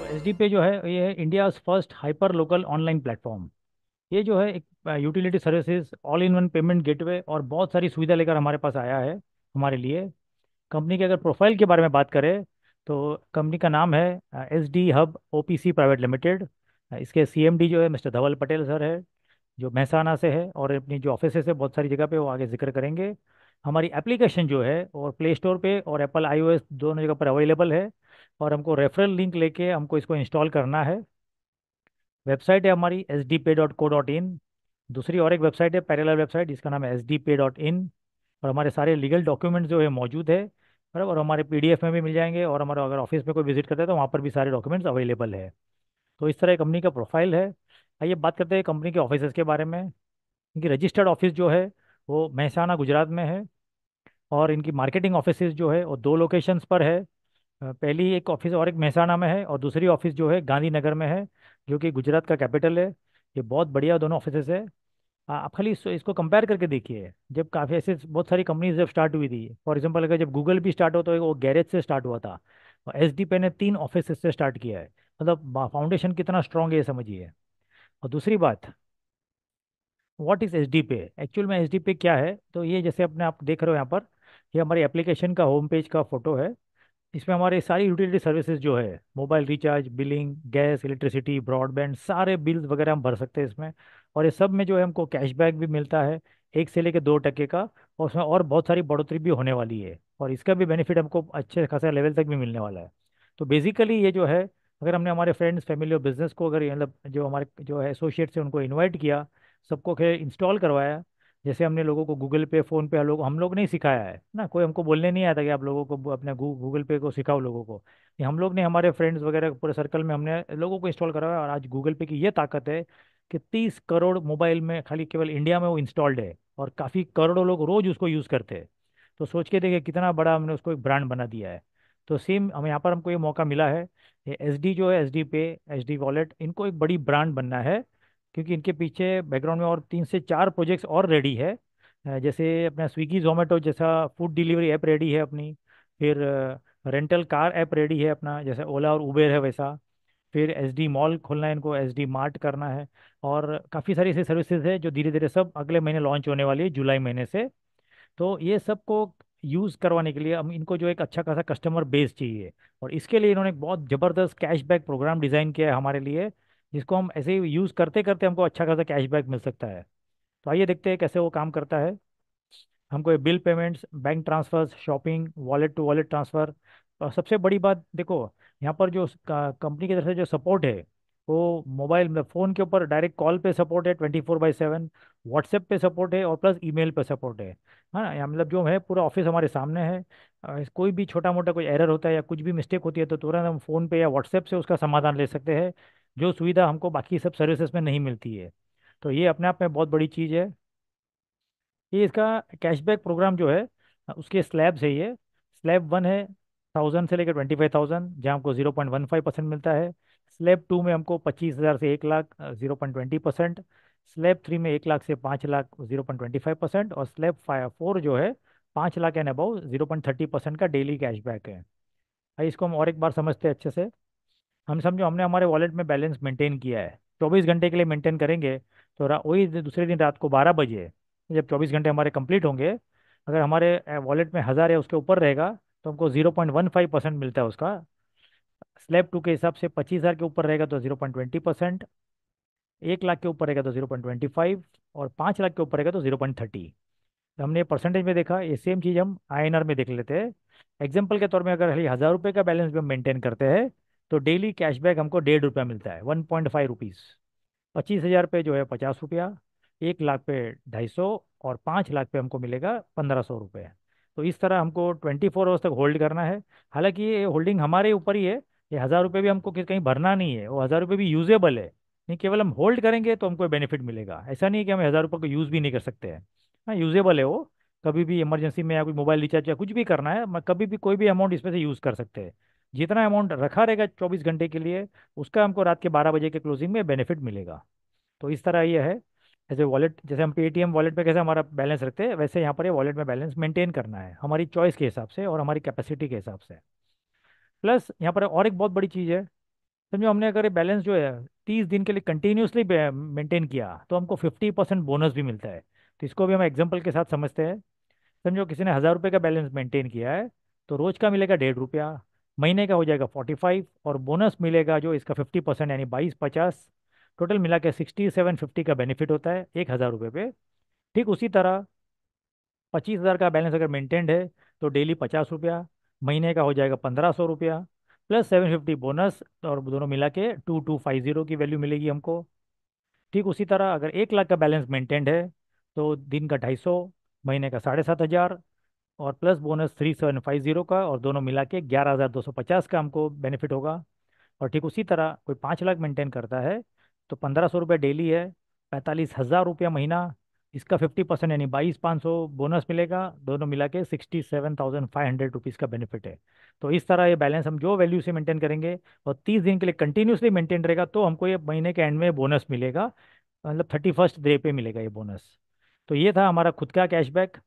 S D पे जो है ये है India first hyper local online platform. ये जो है एक utility services all in one payment gateway और बहुत सारी सुविधा लेकर हमारे पास आया है हमारे लिए। कंपनी के अगर प्रोफाइल के बारे में बात करें तो कंपनी का नाम है S D hub O P C private limited. इसके सी एम डी जो है मिस्टर धवल पटेल सर है, जो महसाना से है, और अपनी जो ऑफिस है बहुत सारी जगह पे वो आगे जिक्र करेंगे। हमारी एप्लीकेशन जो है और प्ले स्टोर पे और एप्पल आईओएस दोनों जगह पर अवेलेबल है। और हमको रेफरल लिंक लेके हमको इसको इंस्टॉल करना है। वेबसाइट है हमारी sdpay.co.in। दूसरी और एक वेबसाइट है पैरेलल वेबसाइट जिसका नाम है sdpay.in। और हमारे सारे लीगल डॉक्यूमेंट्स जो है मौजूद है बराबर, और हमारे पीडीएफ में भी मिल जाएंगे, और हमारा अगर ऑफिस में कोई विजिट करता है तो वहाँ पर भी सारे डॉक्यूमेंट्स अवेलेबल है। तो इस तरह कंपनी का प्रोफाइल है। आइए बात करते हैं कंपनी के ऑफिस के बारे में। इनकी रजिस्टर्ड ऑफिस जो है वो महसाना गुजरात में है। और इनकी मार्केटिंग ऑफिस जो है वो दो लोकेशंस पर है। पहली एक ऑफिस और एक महसाना में है, और दूसरी ऑफिस जो है गांधीनगर में है, जो कि गुजरात का कैपिटल है। ये बहुत बढ़िया दोनों ऑफिस है। आप खाली इसको कंपेयर करके देखिए, जब काफ़ी ऐसे बहुत सारी कंपनीज जब स्टार्ट हुई थी, फॉर एग्जांपल अगर जब गूगल भी स्टार्ट होता है वो गैरेज से स्टार्ट हुआ था, और एस डी पे ने 3 ऑफिस से स्टार्ट किया है। मतलब फाउंडेशन कितना स्ट्रांग है ये समझिए। और दूसरी बात, व्हाट इज एस डी पे, एक्चुअल में एस डी पे क्या है, तो ये जैसे अपने आप देख रहे हो यहाँ पर, ये हमारी एप्लीकेशन का होम पेज का फोटो है। इसमें हमारे सारी यूटिलिटी सर्विसेज जो है mobile recharge, billing, gas, electricity, broadband, सारे बिल्स वगैरह हम भर सकते हैं इसमें। और ये सब में जो है हमको कैशबैक भी मिलता है 1 से लेकर 2% का। और उसमें और बहुत सारी बढ़ोतरी भी होने वाली है, और इसका भी बेनिफिट हमको अच्छे खासा लेवल तक भी मिलने वाला है। तो बेसिकली ये जो है, अगर हमने हमारे फ्रेंड्स, फैमिली और बिजनेस को अगर मतलब जो हमारे जो है एसोसिएट्स हैं उनको इन्वाइट किया, सबको खैर इंस्टॉल करवाया। जैसे हमने लोगों को गूगल पे, फ़ोन पे हम लोग नहीं सिखाया है ना, कोई हमको बोलने नहीं आता कि आप लोगों को अपने गूगल पे को सिखाओ लोगों को। ये हम लोग ने हमारे फ्रेंड्स वगैरह पूरे सर्कल में हमने लोगों को इंस्टॉल करवाया, और आज गूगल पे की ये ताकत है कि 30 करोड़ मोबाइल में खाली केवल इंडिया में वो इंस्टॉल्ड है, और काफ़ी करोड़ों लोग रोज उसको यूज़ करते हैं। तो सोच के देखिए कितना बड़ा हमने उसको एक ब्रांड बना दिया है। तो सेम हम यहाँ पर हमको ये मौका मिला है, ये एस डी जो है, एस डी पे, एस डी वॉलेट, इनको एक बड़ी ब्रांड बनना है। क्योंकि इनके पीछे बैकग्राउंड में और 3 से 4 प्रोजेक्ट्स और रेडी है। जैसे अपना स्विगी जोमेटो जैसा फूड डिलीवरी ऐप रेडी है अपनी। फिर रेंटल कार ऐप रेडी है अपना, जैसे ओला और उबेर है वैसा। फिर एस डी मॉल खोलना है इनको, एस डी मार्ट करना है। और काफ़ी सारी ऐसी सर्विसेज है जो धीरे धीरे सब अगले महीने लॉन्च होने वाली है, जुलाई महीने से। तो ये सबको यूज़ करवाने के लिए हम इनको जो एक अच्छा खासा कस्टमर बेस चाहिए। और इसके लिए इन्होंने एक बहुत ज़बरदस्त कैशबैक प्रोग्राम डिज़ाइन किया है हमारे लिए, जिसको हम ऐसे ही यूज़ करते करते हमको अच्छा खासा कैशबैक मिल सकता है। तो आइए देखते हैं कैसे वो काम करता है। हमको ये bill payments, bank transfers, shopping, wallet to wallet transfer, और सबसे बड़ी बात देखो, यहाँ पर जो कंपनी की तरफ से जो सपोर्ट है, वो मोबाइल में फ़ोन के ऊपर डायरेक्ट कॉल पे सपोर्ट है 24/7, व्हाट्सएप पे सपोर्ट है, और प्लस ईमेल पे सपोर्ट है। हाँ ना, यहाँ मतलब जो है पूरा ऑफिस हमारे सामने है। कोई भी छोटा मोटा कोई एरर होता है या कुछ भी मिस्टेक होती है तो तुरंत हम फ़ोन पे या व्हाट्सएप से उसका समाधान ले सकते हैं, जो सुविधा हमको बाकी सब सर्विसेज में नहीं मिलती है। तो ये अपने आप में बहुत बड़ी चीज़ है। ये इसका कैशबैक प्रोग्राम जो है, उसके स्लैब्स है ये। स्लैब 1 है 1000 से लेकर 25,000, जहाँ हमको 0.15% मिलता है। स्लैब 2 में हमको 25,000 से 1 लाख, 0.20%। स्लैब 3 में 1 लाख से 5 लाख, 0.25%। और स्लैब 4 जो है 5 लाख एंड अबव, 0.30% का डेली कैशबैक है। भाई इसको हम और एक बार समझते हैं अच्छे से। हम समझो हमने हमारे वॉलेट में बैलेंस मेंटेन किया है, 24 घंटे के लिए मेंटेन करेंगे। तो वही दूसरे दिन रात को 12 बजे, जब 24 घंटे हमारे कंप्लीट होंगे, अगर हमारे वॉलेट में 1000 है उसके ऊपर रहेगा, तो हमको 0.15% मिलता है उसका। स्लैब 2 के हिसाब से 25,000 के ऊपर रहेगा तो 0.20%, 1 लाख के ऊपर रहेगा तो 0.25, और 5 लाख के ऊपर रहेगा तो 0.30। तो हमने परसेंटेज में देखा, ये सेम चीज़ हम आईएनआर में देख लेते हैं। एग्जाम्पल के तौर में अगर खाली 1000 रुपये का बैलेंस भी हम मेंटेन करते हैं, तो डेली कैशबैक हमको 1.5 रुपया मिलता है, 1.5 रुपीज़। 25,000 पे जो है 50 रुपया, 1 लाख पे 250, और 5 लाख पे हमको मिलेगा 1,500 रुपये। तो इस तरह हमको 24 आवर्स तक होल्ड करना है। हालांकि ये होल्डिंग हमारे ऊपर ही है। ये 1000 रुपये भी हमको कहीं भरना नहीं है, वो 1000 रुपये भी यूजेबल है। नहीं, केवल हम होल्ड करेंगे तो हमको बेनिफिट मिलेगा, ऐसा नहीं कि हम 1000 रुपये को यूज़ भी नहीं कर सकते हैं। हाँ, यूजेबल है वो। कभी भी इमरजेंसी में या कोई मोबाइल रिचार्ज या कुछ भी करना है, कभी भी कोई भी अमाउंट इसमें से यूज़ कर सकते हैं। जितना अमाउंट रखा रहेगा 24 घंटे के लिए, उसका हमको रात के 12 बजे के क्लोजिंग में बेनिफिट मिलेगा। तो इस तरह ये है। ऐसे वॉलेट, जैसे हम पेटीएम वॉलेट पे कैसे हमारा बैलेंस रखते हैं, वैसे यहाँ पर ये वॉलेट में बैलेंस मेंटेन करना है हमारी चॉइस के हिसाब से और हमारी कैपेसिटी के हिसाब से। प्लस यहाँ पर और एक बहुत बड़ी चीज़ है, समझो हमने अगर ये बैलेंस जो है 30 दिन के लिए कंटिन्यूसली मेंटेन किया तो हमको 50% बोनस भी मिलता है। तो इसको भी हम एग्जांपल के साथ समझते हैं। समझो किसी ने 1,000 रुपये का बैलेंस मेंटेन किया है, तो रोज का मिलेगा 1.5 रुपया, महीने का हो जाएगा 45, और बोनस मिलेगा जो इसका 50% यानी 22 50, टोटल मिला के 6750 का बेनिफिट होता है 1,000 रुपये पे। ठीक उसी तरह 25,000 का बैलेंस अगर मेंटेन्ड है तो डेली 50 रुपया, महीने का हो जाएगा 1,500 रुपया, प्लस 750 बोनस, और दोनों मिला के 2250 की वैल्यू मिलेगी हमको। ठीक उसी तरह अगर 1 लाख का बैलेंस मेंटेन्ड है तो दिन का 250, महीने का 7,500, और प्लस बोनस 3750 का, और दोनों मिला के 11,250 का हमको बेनिफिट होगा। और ठीक उसी तरह कोई 5 लाख मेंटेन करता है तो 1,500 रुपये डेली है, 45,000 रुपया महीना, इसका 50% यानी 22,500 बोनस मिलेगा, दोनों मिला के 67,500 रुपीज़ का बेनिफिट है। तो इस तरह ये बैलेंस हम जो वैल्यू से मेंटेन करेंगे और 30 दिन के लिए कंटिन्यूसली मेंटेन रहेगा तो हमको ये महीने के एंड में बोनस मिलेगा, मतलब 31st डे पे मिलेगा ये बोनस। तो ये था हमारा खुद का कैशबैक।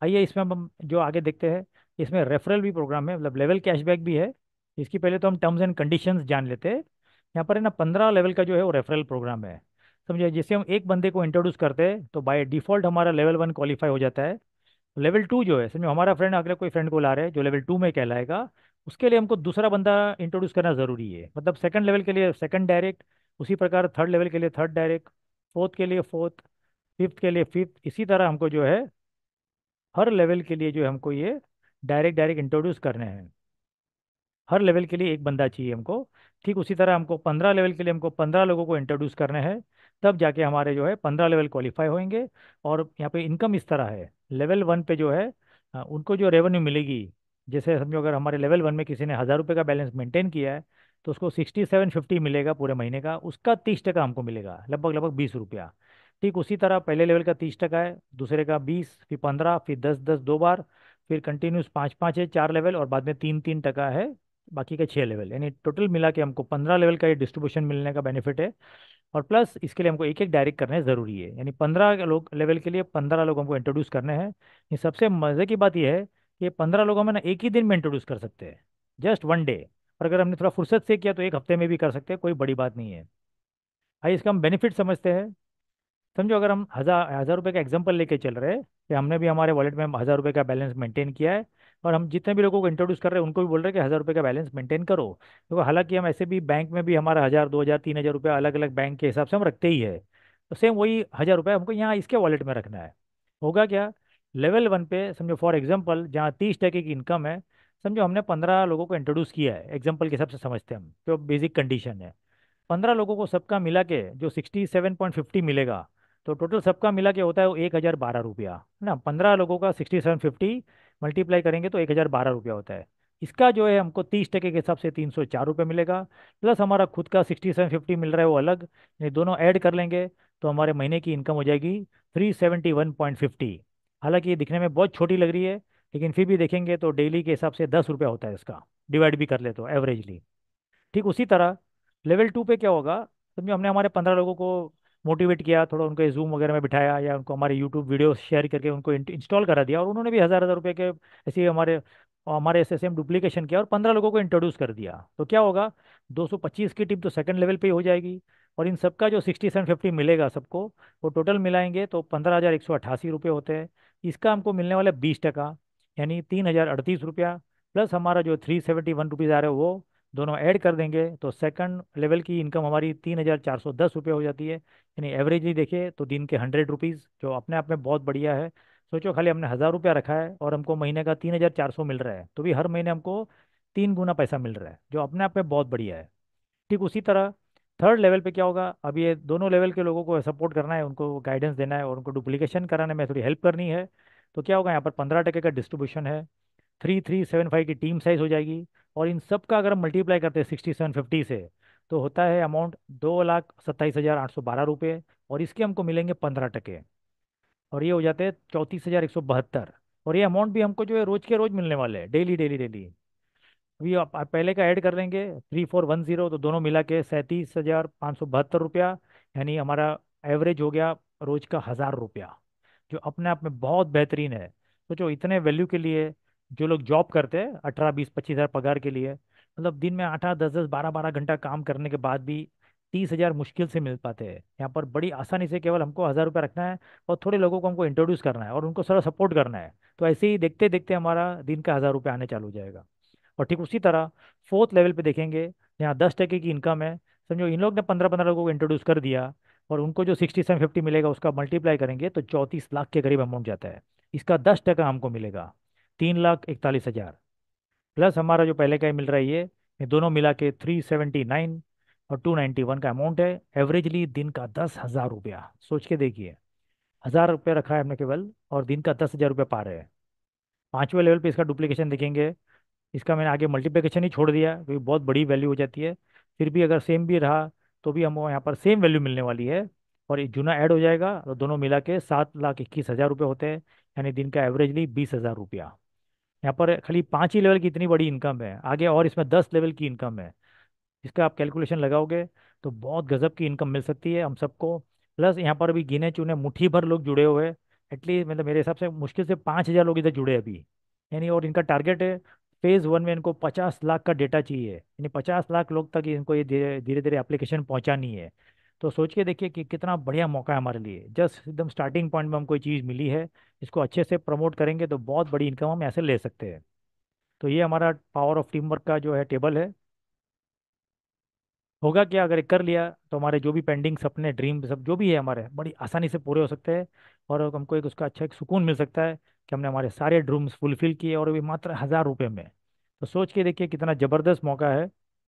आइए इसमें हम जो आगे देखते हैं, इसमें रेफरल भी प्रोग्राम है, मतलब लेवल कैशबैक भी है। इसकी पहले तो हम टर्म्स एंड कंडीशंस जान लेते हैं। यहाँ पर है ना 15 लेवल का जो है वो रेफरल प्रोग्राम है। समझिए जैसे हम एक बंदे को इंट्रोड्यूस करते हैं तो बाय डिफॉल्ट हमारा लेवल 1 क्वालिफाई हो जाता है। लेवल 2 जो है, समझो हमारा फ्रेंड अगले कोई फ्रेंड को ला रहे हैं जो लेवल 2 में कहलाएगा, उसके लिए हमको दूसरा बंदा इंट्रोड्यूस करना ज़रूरी है। मतलब सेकंड लेवल के लिए सेकंड डायरेक्ट, उसी प्रकार थर्ड लेवल के लिए थर्ड डायरेक्ट, फोर्थ के लिए फोर्थ, फिफ्थ के लिए फिफ्थ, इसी तरह हमको जो है हर लेवल के लिए जो है हमको ये डायरेक्ट डायरेक्ट इंट्रोड्यूस करने हैं। हर लेवल के लिए एक बंदा चाहिए हमको। ठीक उसी तरह हमको 15 लेवल के लिए हमको 15 लोगों को इंट्रोड्यूस करने हैं, तब जाके हमारे जो है 15 लेवल क्वालिफाई होंगे। और यहाँ पे इनकम इस तरह है, लेवल 1 पे जो है उनको जो रेवेन्यू मिलेगी, जैसे समझो अगर हमारे लेवल 1 में किसी ने 1,000 रुपये का बैलेंस मेंटेन किया है तो उसको 6750 मिलेगा पूरे महीने का, उसका 30% हमको मिलेगा, लगभग लगभग 20 रुपया। ठीक उसी तरह पहले लेवल का 30% है, दूसरे का 20, फिर 15, फिर 10 10 2 बार, फिर कंटिन्यूस 5 5 है 4 लेवल, और बाद में 3 3 टका है बाकी के 6 लेवल, यानी टोटल मिला के हमको 15 लेवल का ये डिस्ट्रीब्यूशन मिलने का बेनिफिट है। और प्लस इसके लिए हमको एक एक डायरेक्ट करने ज़रूरी है, यानी 15 लोग लेवल के लिए 15 लोग हमको इंट्रोड्यूस करने हैं। ये सबसे मज़े की बात यह है कि 15 लोग हम है ना एक ही दिन में इंट्रोड्यूस कर सकते हैं, जस्ट 1 डे। और अगर हमने थोड़ा फुर्सत से किया तो एक हफ्ते में भी कर सकते हैं, कोई बड़ी बात नहीं है। आइए इसका हम बेनिफिट समझते हैं। समझो अगर हम 1,000 रुपये का एग्जांपल लेके चल रहे हैं कि हमने भी हमारे वॉलेट में 1,000 रुपये का बैलेंस मेंटेन किया है, और हम जितने भी लोगों को इंट्रोड्यूस कर रहे हैं उनको भी बोल रहे हैं कि 1,000 रुपये का बैलेंस मेंटेन करो। तो हालांकि हम ऐसे भी बैंक में भी हमारा 1,000 2,000 3,000 रुपया अलग अलग बैंक के हिसाब से हम रखते ही है, तो सेम वही 1,000 रुपये हमको यहाँ इसके वॉलेट में रखना है। होगा क्या, लेवल 1 पे समझो फॉर एग्जाम्पल जहाँ 30% की इनकम है, समझो हमने 15 लोगों को इंट्रोड्यूस किया है, एग्जाम्पल के हिसाब से समझते हैं हम, तो बेसिक कंडीशन है 15 लोगों को सबका मिला के जो 6750 मिलेगा, तो टोटल सबका मिला के होता है वो 1,012 रुपया, है ना। 15 लोगों का 6750 मल्टीप्लाई करेंगे तो 1,012 रुपया होता है। इसका जो है हमको 30% के हिसाब से 304 रुपये मिलेगा, प्लस हमारा खुद का 6750 मिल रहा है वो अलग, ये दोनों ऐड कर लेंगे तो हमारे महीने की इनकम हो जाएगी 371.50। हालांकि ये दिखने में बहुत छोटी लग रही है, लेकिन फिर भी देखेंगे तो डेली के हिसाब से 10 रुपया होता है इसका, डिवाइड भी कर ले तो एवरेजली। ठीक उसी तरह लेवल 2 पे क्या होगा, समझो हमने हमारे 15 लोगों को मोटिवेट किया, थोड़ा उनको जूम वगैरह में बिठाया या उनको हमारे यूट्यूब वीडियो शेयर करके उनको इंस्टॉल करा दिया, और उन्होंने भी 1,000 1,000 रुपये के ऐसे ही हमारे हमारे ऐसे सेम डुप्लीकेशन किया और 15 लोगों को इंट्रोड्यूस कर दिया, तो क्या होगा, 225 की टीम तो सेकंड लेवल पे ही हो जाएगी। और इन सबका जो 6750 मिलेगा सबको, वो टोटल मिलाएंगे तो 15,188 रुपये होते हैं। इसका हमको मिलने वाला 20%, यानी 3,038 रुपया, प्लस हमारा जो 371 रुपीज़ आ रहा है वो दोनों ऐड कर देंगे तो सेकंड लेवल की इनकम हमारी 3,410 रुपये हो जाती है। यानी एवरेजली देखें तो दिन के 100 रुपीज़, जो अपने आप में बहुत बढ़िया है। सोचो खाली हमने 1,000 रुपया रखा है और हमको महीने का 3,400 मिल रहा है, तो भी हर महीने हमको 3 गुना पैसा मिल रहा है, जो अपने आप में बहुत बढ़िया है। ठीक उसी तरह थर्ड लेवल पे क्या होगा, अब ये दोनों लेवल के लोगों को सपोर्ट करना है, उनको गाइडेंस देना है और उनको डुप्लीकेशन कराने में थोड़ी हेल्प करनी है। तो क्या होगा, यहाँ पर 15% का डिस्ट्रीब्यूशन है, 3,375 की टीम साइज हो जाएगी। और इन सब का अगर हम मल्टीप्लाई करते हैं 6750 से, तो होता है अमाउंट 2,27,812 रुपये, और इसके हमको मिलेंगे 15%, और ये हो जाते हैं 34,172। और ये अमाउंट भी हमको जो है रोज के रोज मिलने वाले हैं, डेली डेली डेली। अभी आप पहले का ऐड कर लेंगे 3,410, तो दोनों मिला के 37,572 रुपया, यानी हमारा एवरेज हो गया रोज का 1,000 रुपया, जो अपने आप में बहुत बेहतरीन है। तो जो इतने वैल्यू के लिए जो लोग जॉब करते हैं 18 20 25 हज़ार पगार के लिए, मतलब दिन में 8 8 10 10 12 12 घंटा काम करने के बाद भी 30 हजार मुश्किल से मिल पाते हैं। यहाँ पर बड़ी आसानी से केवल हमको 1000 रुपये रखना है और थोड़े लोगों को हमको इंट्रोड्यूस करना है और उनको सारा सपोर्ट करना है। तो ऐसे ही देखते देखते हमारा दिन का 1000 रुपये आने चालू हो जाएगा। और ठीक उसी तरह फोर्थ लेवल पे देखेंगे, यहाँ 10% की इनकम है। समझो इन लोग ने 15 15 लोगों को इंट्रोड्यूस कर दिया और उनको जो 6750 मिलेगा उसका मल्टीप्लाई करेंगे तो 34 लाख के करीब अमाउंट जाता है। इसका 10% हमको मिलेगा 3,41,000। प्लस हमारा जो पहले का ही मिल रहा है ये दोनों मिला के 379 और 291 का अमाउंट है। एवरेजली दिन का 10,000 रुपया, सोच के देखिए। 1000 रुपये रखा है हमने केवल और दिन का 10,000 रुपये पा रहे हैं। पांचवें लेवल पे इसका डुप्लीकेशन देखेंगे। इसका मैंने आगे मल्टीप्लिकेशन ही छोड़ दिया क्योंकि बहुत बड़ी वैल्यू हो जाती है। फिर भी अगर सेम भी रहा तो भी हमको यहाँ पर सेम वैल्यू मिलने वाली है। और ये जूना ऐड हो जाएगा और दोनों मिला के 7,21,000 रुपये होते हैं। यानी दिन का एवरेजली 20,000 रुपया। यहाँ पर खाली 5 ही लेवल की इतनी बड़ी इनकम है, आगे और इसमें 10 लेवल की इनकम है। इसका आप कैलकुलेशन लगाओगे तो बहुत गजब की इनकम मिल सकती है हम सबको। प्लस यहाँ पर भी गिने चुने मुट्ठी भर लोग जुड़े हुए हैं। एटलीस्ट मतलब मेरे हिसाब से मुश्किल से 5,000 लोग इधर जुड़े हैं अभी। यानी और इनका टारगेट है फेज 1 में इनको 50 लाख का डेटा चाहिए, यानी 50 लाख लोग तक इनको ये धीरे धीरे धीरे एप्लीकेशन पहुंचानी है। तो सोच के देखिए कि कितना बढ़िया मौका है हमारे लिए। जस्ट एकदम स्टार्टिंग पॉइंट में हमको ये चीज़ मिली है। इसको अच्छे से प्रमोट करेंगे तो बहुत बड़ी इनकम हम ऐसे ले सकते हैं। तो ये हमारा पावर ऑफ टीम वर्क का जो है टेबल है। होगा क्या अगर ये कर लिया तो हमारे जो भी पेंडिंग सपने ड्रीम सब जो भी है हमारे बड़ी आसानी से पूरे हो सकते हैं। और हमको एक उसका अच्छा एक सुकून मिल सकता है कि हमने हमारे सारे ड्रीम्स फुलफिल किए और भी मात्र 1000 रुपये में। तो सोच के देखिए कितना ज़बरदस्त मौका है।